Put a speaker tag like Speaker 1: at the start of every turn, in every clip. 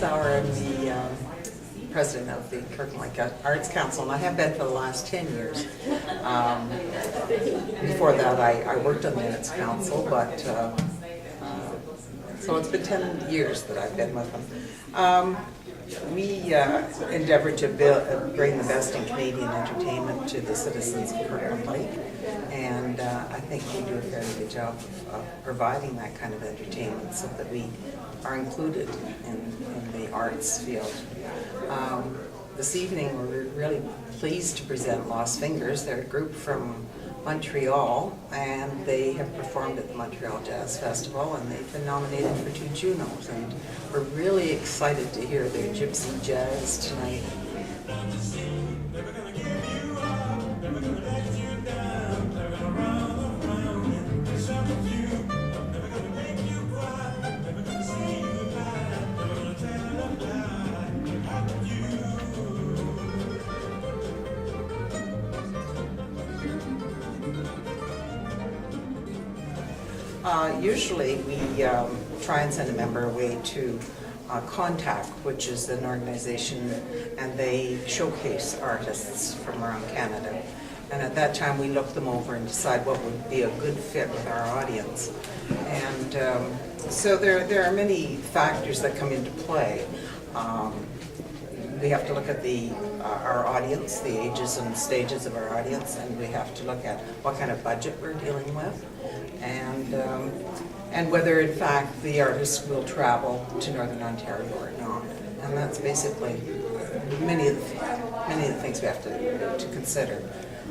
Speaker 1: Sauer. I'm the president of the Kirkland Lake Arts Council, and I have been for the last 10 years. Before that, I worked on the Arts Council, but so it's been 10 years that I've been with them. We endeavor to bring the best in Canadian entertainment to the citizens of Kirkland Lake, and I think we do a fairly good job of providing that kind of entertainment so that we are included in the arts field. This evening we're really pleased to present Lost Fingers. They're a group from Montreal, and they have performed at the Montreal Jazz Festival, and they've been nominated for 2 Junos, and we're really excited to hear their gypsy jazz tonight. Usually we try and send a member away to Contact, which is an organization, and they showcase artists from around Canada. And at that time we look them over and decide what would be a good fit with our audience. And so there are many factors that come into play. We have to look at our audience, the ages and stages of our audience, and we have to look at what kind of budget we're dealing with, and whether in fact the artist will travel to Northern Ontario or not. And that's basically many of the things we have to consider.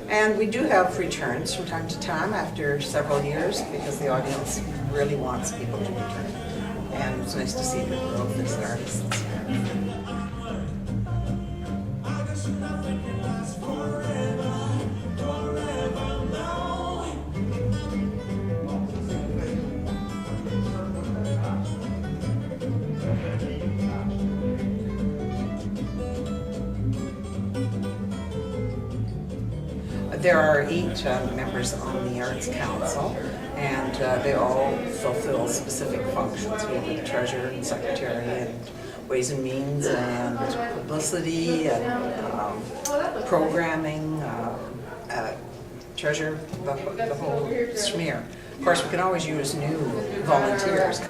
Speaker 1: And we do have returns from time to time after several years, because the audience really wants people to return. And it's nice to see the growth as artists. There are 8 members on the Arts Council, and they all fulfill specific functions. We have the treasurer and secretary and ways and means and publicity and programming, treasure, the whole smear. Of course, we can always use new volunteers.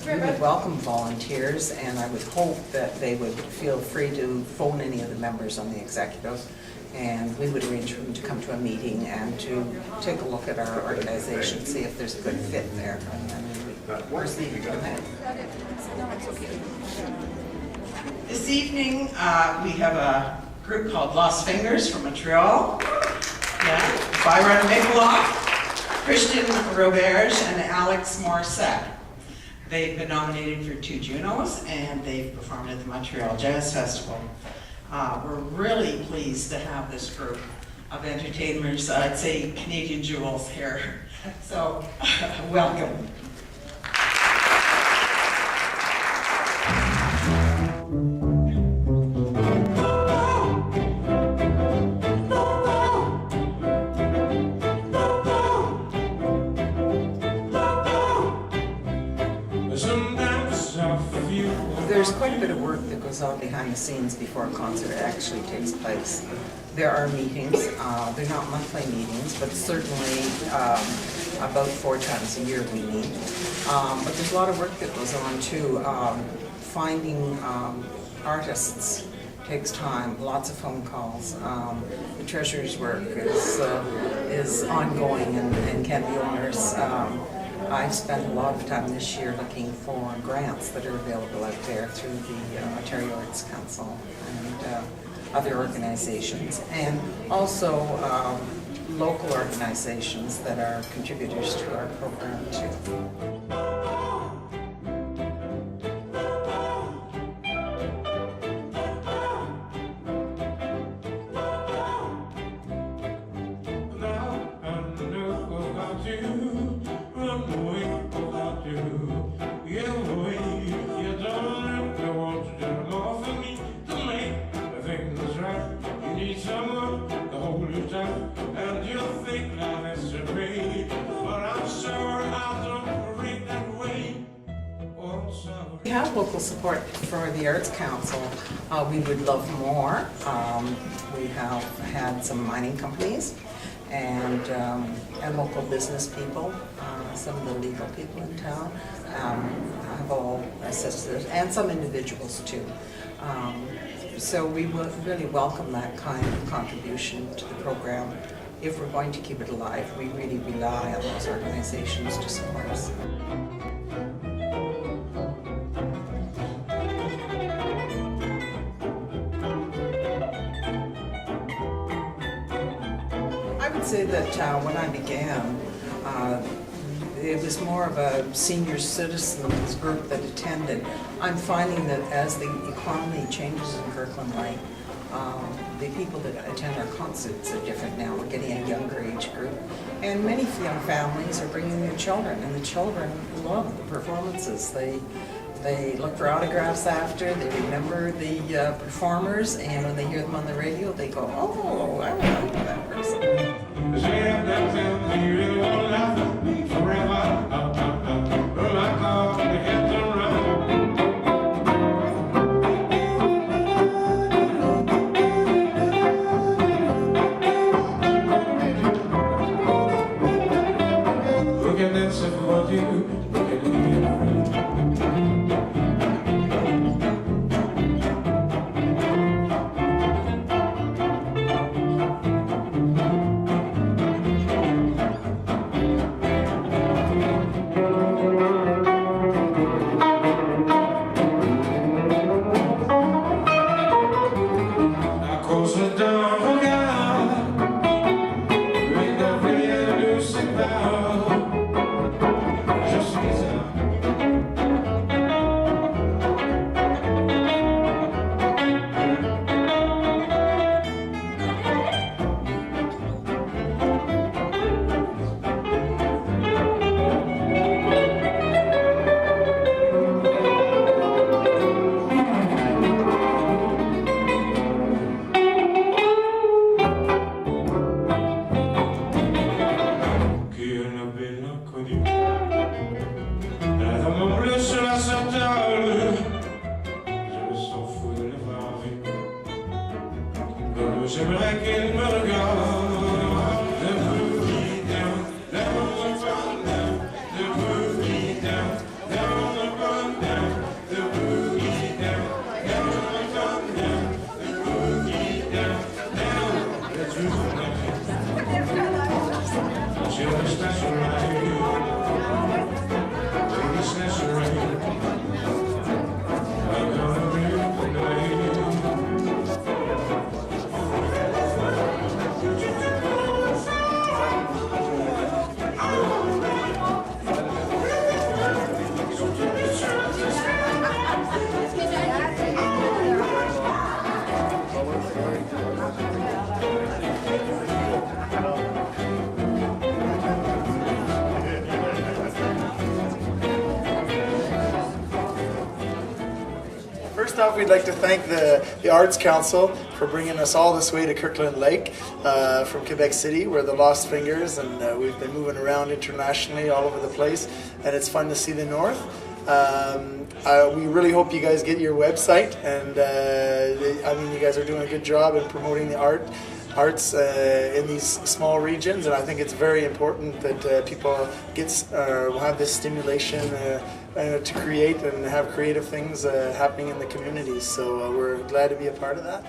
Speaker 1: We would welcome volunteers, and I would hope that they would feel free to phone any of the members on the executive, and we would arrange for them to come to a meeting and to take a look at our organization, see if there's a good fit there. This evening we have a group called Lost Fingers from Montreal. Byron Mikuloff, Christian Roberge, and Alex Morissette. They've been nominated for 2 Junos, and they've performed at the Montreal Jazz Festival. We're really pleased to have this group of entertainers, I'd say Canadian jewels here. So, welcome. There's quite a bit of work that goes on behind the scenes before a concert actually takes place. There are meetings, they're not monthly meetings, but certainly about 4 times a year we meet. But there's a lot of work that goes on too. Finding artists takes time, lots of phone calls. The treasurer's work is ongoing and can be onerous. I've spent a lot of time this year looking for grants that are available out there through the Ontario Arts Council and other organizations. And also local organizations that are contributors to our program too.
Speaker 2: And you think now that's a way, but I'm sure I don't read that way. Oh, sorry.
Speaker 1: We have local support for the Arts Council. We would love more. We have had some mining companies and local business people, some of the legal people in town have all assisted, and some individuals too. So we would really welcome that kind of contribution to the program. If we're going to keep it alive, we really rely on those organizations to support us. I would say that when I began, it was more of a senior citizens group that attended. I'm finding that as the economy changes in Kirkland Lake, the people that attend our concerts are different now. We're getting a younger age group. And many young families are bringing their children, and the children love the performances. They look for autographs after, they remember the performers, and when they hear them on the radio, they go, oh, I remember that person.
Speaker 2: J'aimerais qu'elle me regarde, le bruit down, down the bottom down, the bruit down, down the bottom down, the bruit down, down the bottom down, the bruit down, down the truth now. She'll be special right, she'll be special right. I'm gonna be tonight.
Speaker 3: First off, we'd like to thank the Arts Council for bringing us all this way to Kirkland Lake from Quebec City. We're the Lost Fingers, and we've been moving around internationally all over the place, and it's fun to see the North. We really hope you guys get your website, and I mean, you guys are doing a good job in promoting the arts in these small regions, and I think it's very important that people have this stimulation to create and have creative things happening in the communities. So we're glad to be a part of that.